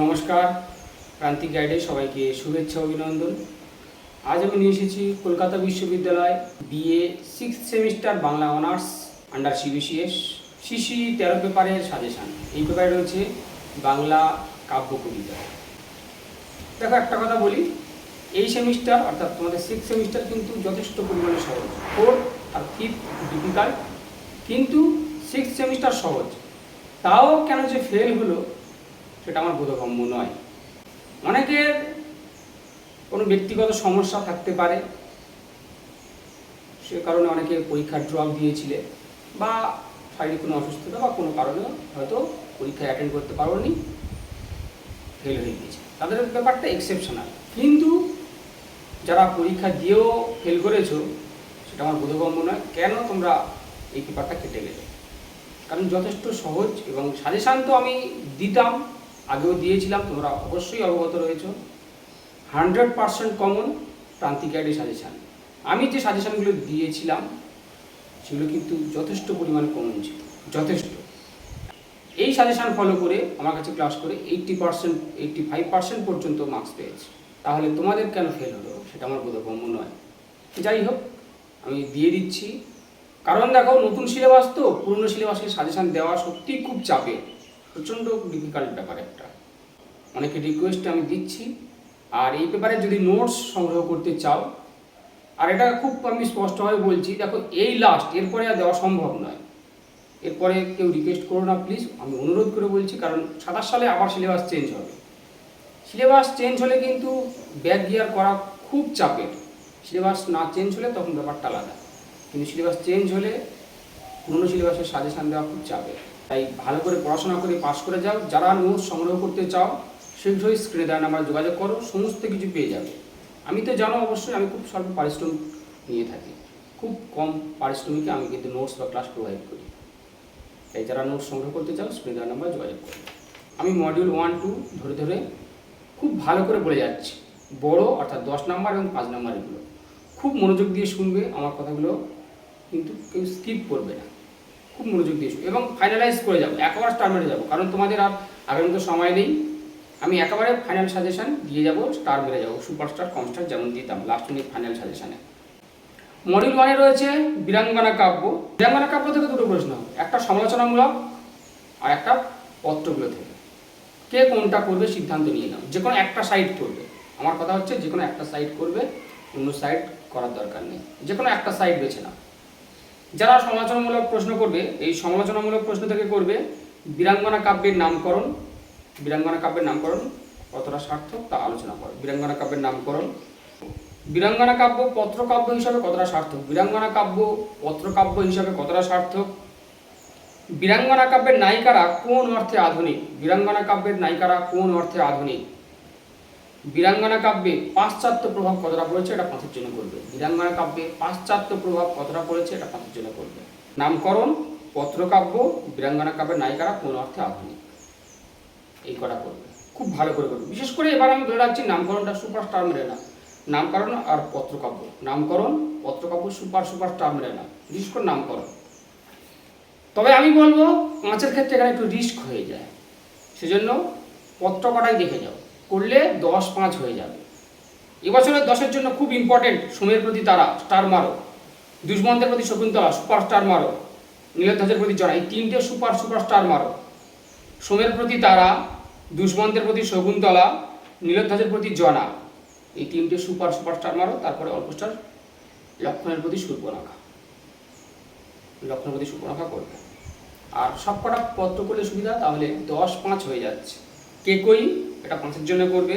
নমস্কার, প্রান্তিক গাইডে সবাইকে শুভেচ্ছা অভিনন্দন। আজ আমি নিয়ে এসেছি কলকাতা বিশ্ববিদ্যালয় BA 6th semester Bangla honours under CBCS CC 13 পেপারের সাজেশান। এই পেপারে রয়েছে বাংলা কাব্য কবিতা। দেখো, একটা কথা বলি, এই সেমিস্টার অর্থাৎ তোমাদের 6th সেমিস্টার কিন্তু যথেষ্ট পরিমাণে সহজ। 4th আর 5th ডিফিকাল্ট, কিন্তু 6th সেমিস্টার সহজ। তাও কেন যে ফেল হলো সেটা আমার বোধগম্য নয়। অনেকের কোনো ব্যক্তিগত সমস্যা থাকতে পারে, সে কারণে অনেকে পরীক্ষার ড্রপ দিয়েছিলে, বা শারীরিক কোনো অসুস্থতা বা কোনো কারণে হয়তো পরীক্ষায় অ্যাটেন্ড করতে পারোনি, ফেল হয়ে গিয়েছে। তাদের ব্যাপারটা এক্সেপশনাল। কিন্তু যারা পরীক্ষা দিয়েও ফেল করেছো সেটা আমার বোধগম্য নয়। কেন তোমরা এই পেপারটা কেটে গেলে? কারণ যথেষ্ট সহজ, এবং সাজেশান তো আমি দিতাম, আগেও দিয়েছিলাম, তোমরা অবশ্যই অবগত রয়েছ। 100% কমন প্রান্তিক গাইডের সাজেশান। আমি যে সাজেশানগুলো দিয়েছিলাম সেগুলো কিন্তু যথেষ্ট পরিমাণে কমন ছিল, যথেষ্ট। এই সাজেশান ফলো করে আমার কাছে ক্লাস করে 80%, 85% পর্যন্ত মার্কস পেয়েছি। তাহলে তোমাদের কেন ফেল হলো সেটা আমার বোধগম্য নয়। যাই হোক, আমি দিয়ে দিচ্ছি। কারণ দেখো, নতুন সিলেবাস তো, পুরনো সিলেবাসের সাজেশান দেওয়া সত্যিই খুব চাপের, প্রচণ্ড ডিফিকাল্ট ব্যাপার একটা। অনেকে রিকোয়েস্ট আমি দিচ্ছি। আর এই পেপারে যদি নোটস সংগ্রহ করতে চাও, আর এটা খুব আমি স্পষ্টভাবে বলছি, দেখো এই লাস্ট, এরপরে আর দেওয়া সম্ভব নয়। এরপরে কেউ রিকোয়েস্ট করো না প্লিজ, আমি অনুরোধ করে বলছি। কারণ 27 সালে আবার সিলেবাস চেঞ্জ হবে। সিলেবাস চেঞ্জ হলে কিন্তু ব্যাক গিয়ার করা খুব চাপের। সিলেবাস না চেঞ্জ হলে তখন ব্যাপারটা আলাদা, কিন্তু সিলেবাস চেঞ্জ হলে পুরনো সিলেবাসের সাজেশান দেওয়া খুব চাপের। তাই ভালো করে পড়াশোনা করে পাস করে যাও। যারা নোটস সংগ্রহ করতে চাও শীঘ্রই স্ক্রিনে দেওয়া নাম্বারে যোগাযোগ করো, সমস্ত কিছু পেয়ে যাবে। আমি তো জানো অবশ্যই, আমি খুব স্বল্প পারিশ্রমিক নিয়ে থাকি, খুব কম পারিশ্রমিকে আমি কিন্তু নোটস বা ক্লাস প্রোভাইড করি। তাই যারা নোটস সংগ্রহ করতে চাও স্ক্রিনে দেওয়া নাম্বারে যোগাযোগ করো। আমি মডিউল 1, 2 ধরে ধরে খুব ভালো করে বলে যাচ্ছি। বড় অর্থাৎ 10 নাম্বার এবং 5 নাম্বার, এগুলো খুব মনোযোগ দিয়ে শুনবে। আমার কথাগুলো কিন্তু কেউ স্কিপ করবে না, খুব মনোযোগ দিয়ে শুনবে। এবং ফাইনালাইজ করে যাবো, একেবারে স্টার মেরে যাবো। কারণ তোমাদের আর আগের মতো সময় নেই। আমি একেবারে ফাইনাল সাজেশান দিয়ে যাবো, স্টার মেরে যাবো, সুপারস্টার, কমস্টার যেমন দিতাম লাস্ট মিনিট ফাইনাল সাজেশানে। মডিউল 1-এ রয়েছে বীরাঙ্গনা কাব্য। বীরাঙ্গনা কাব্য থেকে দুটো প্রশ্ন হবে, একটা সমালোচনামূলক আর একটা পত্রগুলো থেকে। কে কোনটা করবে সিদ্ধান্ত নিয়ে নাও। যে কোনো একটা সাইড করবে। আমার কথা হচ্ছে যে কোনো একটা সাইড করবে, অন্য সাইড করার দরকার নেই। যে কোনো একটা সাইড বেছে নাও। যারা সমালোচনামূলক প্রশ্ন করবে, এই সমালোচনামূলক প্রশ্ন থেকে করবে বীরাঙ্গনা কাব্যের নামকরণ। বীরাঙ্গনা কাব্যের নামকরণ কতটা সার্থক তা আলোচনা করো। বীরাঙ্গনা কাব্যের নামকরণ, বীরাঙ্গনা কাব্য পত্রকাব্য হিসাবে কতটা সার্থক, বীরাঙ্গনা কাব্য পত্রকাব্য হিসাবে কতটা সার্থক, বীরাঙ্গনা কাব্যের নায়িকারা কোন অর্থে আধুনিক, বীরাঙ্গনা কাব্যের নায়িকারা কোন অর্থে আধুনিক, বীরাঙ্গনা কাব্যে পাশ্চাত্য প্রভাব কতটা পড়েছে, এটা 5-এর জন্য করবে। বীরাঙ্গনা কাব্যে পাশ্চাত্য প্রভাব কতটা পড়েছে, এটা 5-এর জন্য করবে। নামকরণ, পত্রকাব্য, বীরাঙ্গনা কাব্যের নায়িকারা কোন অর্থে আধুনিক, এই কটা করবে। খুব ভালো করে করবে। বিশেষ করে এবার আমি বলে রাখছি, নামকরণটা সুপার স্টার মেরে না। নামকরণ আর পত্রকাব্য, নামকরণ পত্রকাব্য সুপার স্টার মেরে না, বিশেষ করে নামকরণ। তবে আমি বলবো 5-এর ক্ষেত্রে এখানে একটু রিস্ক হয়ে যায়, সেজন্য পত্র কটাই দেখে যাও, করলে 10-5 হয়ে যাবে। এবছরের 10-এর জন্য খুব ইম্পর্টেন্ট, সোমের প্রতি তারা, স্টার মারো। দুষ্মন্তের প্রতি শকুন্তলা, সুপার স্টার মারো। নীলধ্বজের প্রতি জনা, এই 3টে সুপার স্টার মারো। সোমের প্রতি তারা, দুষ্মন্তের প্রতি শকুন্তলা, নীলধ্বজের প্রতি জনা, এই 3টে সুপার স্টার মারো। তারপরে অল্প স্টার লক্ষণের প্রতি সূর্পনখা, লক্ষণের প্রতি সূর্পনখা করবে। আর সব কটা পত্র করলে সুবিধা, তাহলে 10-5 হয়ে যাচ্ছে। কেকই এটা 5-এর জন্য করবে,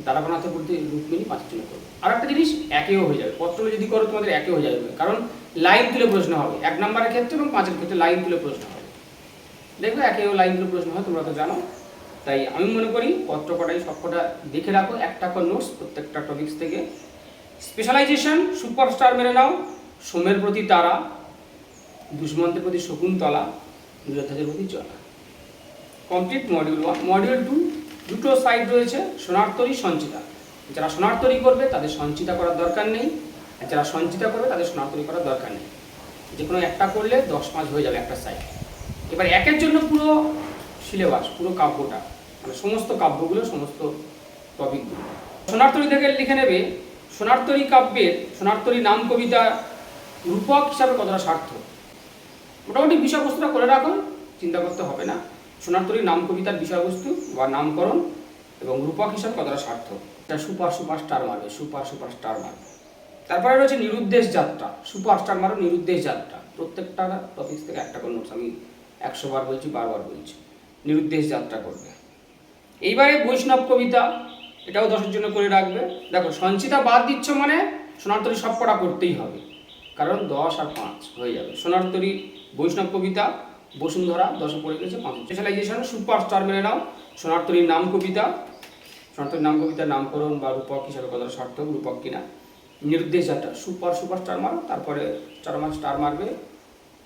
দ্বারকানাথের প্রতি রুক্মিণী 5-এর জন্য করবে। আর একটা জিনিস, একেও হয়ে যাবে। পত্রগুলো যদি করো তোমাদের একে হয়ে যাবে, কারণ লাইন তুলে প্রশ্ন হবে 1 নম্বরের ক্ষেত্রে এবং 5-এর ক্ষেত্রে লাইন তুলে প্রশ্ন হবে। দেখবে একেও লাইন তুলে প্রশ্ন হয়, তোমরা তো জানো। তাই আমি মনে করি পত্র কটাই সব কটা দেখে রাখো, একটা করে নোটস প্রত্যেকটা টপিক্স থেকে। স্পেশালাইজেশন সুপারস্টার মেরে নাও। সোমের প্রতি তারা, দুষ্মন্তের প্রতি শকুন্তলা, নীলধ্বজের প্রতি জনা। Complete module 1। মডিউল 2 দুটো সাইড রয়েছে, সোনারতরী, সঞ্চিতা। যারা সোনারতরী করবে তাদের সঞ্চিতা করার দরকার নেই, আর যারা সঞ্চিতা করবে তাদের সোনারতরী করার দরকার নেই। যে কোনো একটা করলে 10-5 হয়ে যাবে একটা সাইড। এবার 1-এর জন্য পুরো সিলেবাস, পুরো কাব্যটা মানে সমস্ত কাব্যগুলো, সমস্ত টপিকগুলো। সোনারতরী থেকে লিখে নেবে সোনারতরী কাব্যের, সোনারতরী নাম কবিতা রূপক হিসাবে কতটা সার্থক। মোটামুটি বিষয়বস্তুটা করে রাখুন, চিন্তা করতে হবে না। সোনারতরী নাম কবিতার বিষয়বস্তু বা নামকরণ এবং রূপক হিসাবে কতটা সার্থক। এটা সুপার স্টার মারবে, সুপার স্টার মারবে। তারপরে রয়েছে নিরুদ্দেশ যাত্রা, সুপারস্টার মারো নিরুদ্দেশ যাত্রা। প্রত্যেকটা টপিক থেকে একটা করে নোটস, আমি 100 বার বলছি, বারবার বলছি। নিরুদ্দেশ যাত্রা করবে। এইবারে বৈষ্ণব কবিতা, এটাও 10-এর জন্য করে রাখবে। দেখো সঞ্চিতা বাদ দিচ্ছ মানে সোনারতরী সব কটা করতেই হবে, কারণ 10 আর 5 হয়ে যাবে। সোনারতরী বৈষ্ণব কবিতা বসুন্ধরা 10-এ পড়ে গেছে, 5 স্পেশালাইজেশন সুপারস্টার মেনে নাও। সোনারতরীর নাম কবিতা, সোনারতরীর নাম কবিতার নামকরণ বা রূপক হিসাবে কতটা সার্থক, রূপক কিনা। নিরুদ্দেশ যাত্রা সুপারস্টার মারো, তারপরে স্টার মারবে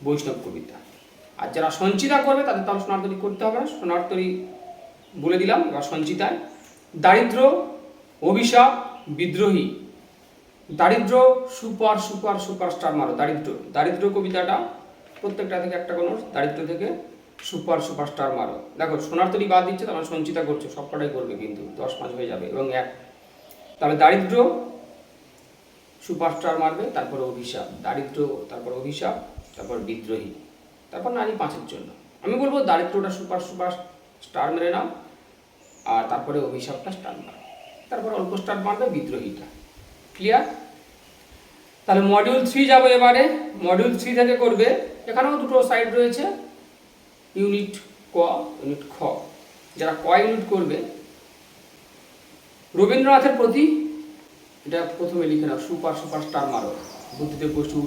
বৈষ্ণব কবিতা। আর যারা সঞ্চিতা করবে তাদের তাহলে সোনারতরী করতে হবে না, সোনারতরী বলে দিলাম। এবার সঞ্চিতায় দারিদ্র, অভিশাপ, বিদ্রোহী। দারিদ্র সুপারস্টার মারো, দারিদ্র কবিতাটা প্রত্যেকটা থেকে একটা কোনো দারিদ্র থেকে সুপারস্টার মারো। দেখো সোনারতরী বাদ দিচ্ছে, তাহলে সঞ্চিতা করছে, সবকটাই করবে কিন্তু 10-5 হয়ে যাবে এবং 1। তাহলে দারিদ্র সুপারস্টার মারবে, তারপরে অভিশাপ, দারিদ্র, তারপর অভিশাপ, তারপর বিদ্রোহী, তারপর নারী 5-এর জন্য। আমি বলবো দারিদ্রটা সুপারস্টার মেরে নাও, আর তারপরে অভিশাপটা স্টার মারো, তারপর অল্প স্টার মারবে বিদ্রোহীটা। ক্লিয়ার? তাহলে মডিউল 3 যাবো এবারে। মডিউল 3 থেকে করবে, এখানেও দুটো সাইড রয়েছে, ইউনিট ক, ইউনিট খ। যারা ক ইউনিট করবে, রবীন্দ্রনাথের প্রতি, এটা প্রথমে লিখে নাও, সুপারস্টার মারো, বুদ্ধিতে প্রচুর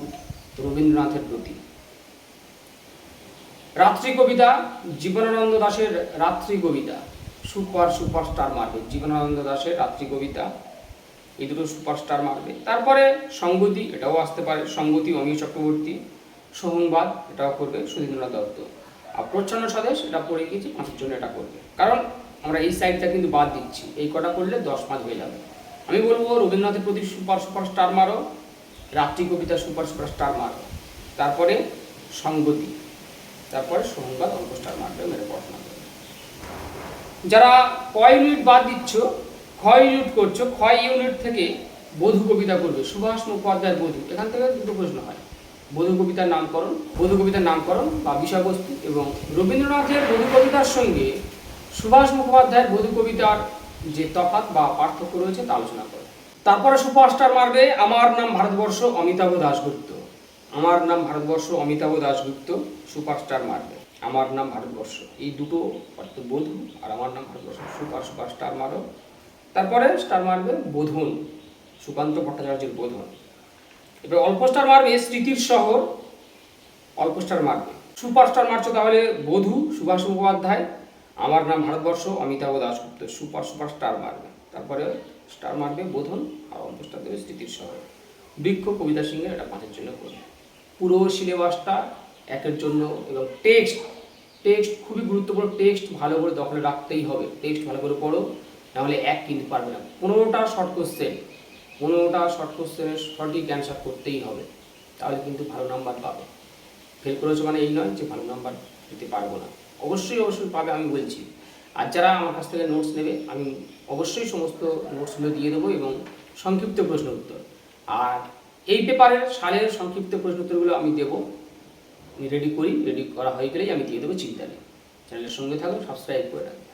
রবীন্দ্রনাথের প্রতি। রাত্রি কবিতা জীবনানন্দ দাশের রাত্রি কবিতা, সুপারস্টার মারবে, জীবনানন্দ দাশের রাত্রি কবিতা, এই দুটো সুপারস্টার মারবে। তারপরে সংগতি, এটাও আসতে পারে, সংগতি অমিয় চক্রবর্তী। সংবাদ, এটাও করবে সুধীন্দ্রনাথ দত্ত। আর প্রচ্ছন্ন স্বদেশ, এটা পড়ে গিয়েছি, 5-এর জন্য এটা করবে, কারণ আমরা এই সাইডটা কিন্তু বাদ দিচ্ছি। এই কটা করলে 10-5 হয়ে যাবে। আমি বলবো রবীন্দ্রনাথের প্রতি সুপারস্টার মারো, রাত্রি কবিতা সুপারস্টার মারো, তারপরে সংগতি, তারপরে সংবাদ অল্প স্টার মারবে, মেরে পড়াশোনা করবে। যারা ক ইউনিট বাদ দিচ্ছ, খ ইউনিট করছো, খ ইউনিট থেকে বধূ কবিতা করবে, সুভাষ মুখোপাধ্যায়ের বধূ। এখান থেকে দুটো প্রশ্ন হয়, বধূ কবিতার নামকরণ বা বিষয়বস্তু, এবং রবীন্দ্রনাথের বধূ কবিতার সঙ্গে সুভাষ মুখোপাধ্যায়ের বধূ কবিতার যে তফাৎ বা পার্থক্য রয়েছে তা আলোচনা করে। তারপরে সুপারস্টার মারবে আমার নাম ভারতবর্ষ অমিতাভ দাশগুপ্ত। আমার নাম ভারতবর্ষ অমিতাভ দাশগুপ্ত সুপারস্টার মারবে। আমার নাম ভারতবর্ষ, এই দুটো অর্থাৎ বধূ আর আমার নাম ভারতবর্ষ, সুপারস্টার মারো। তারপরে স্টার মারবে বোধন, সুকান্ত ভট্টাচার্যের বোধন। এবার অল্প স্টার মারবে স্মৃতির শহর, অল্প স্টার মারবে। সুপারস্টার মারছো তাহলে বধূ সুভাষ মুখোপাধ্যায়, আমার নাম ভারতবর্ষ অমিতাভ দাশগুপ্ত, সুপারস্টার মারবে। তারপরে স্টার মারবে বোধন, আর অল্প স্টার দেবে স্মৃতির শহর। বৃক্ষ কবিতা সিংহের, এটা 5-এর জন্য করবে। পুরো সিলেবাসটা 1-এর জন্য। এবং টেক্সট খুবই গুরুত্বপূর্ণ, টেক্সট ভালো করে দখলে রাখতেই হবে। টেক্সট ভালো করে পড়ো, নাহলে 1 কিন্তু পারবে না। 15টা শর্ট কোশ্চেনের সঠিক অ্যান্সার করতেই হবে, তাহলে কিন্তু ভালো নাম্বার পাবে। ফেল করেছো মানে এই নয় যে ভালো নাম্বার দিতে পারবো না, অবশ্যই পাবে, আমি বলছি। আর যারা আমার কাছ থেকে নোটস নেবে, আমি অবশ্যই সমস্ত নোটসগুলো দিয়ে দেবো এবং সংক্ষিপ্ত প্রশ্ন উত্তর। আর এই পেপারের সালের সংক্ষিপ্ত প্রশ্ন উত্তরগুলো আমি দেবো, রেডি করা হয়ে গেলেই আমি দিয়ে দেবো, চিন্তা নেই। চ্যানেলের সঙ্গে থাকুন, সাবস্ক্রাইব করে রাখুন।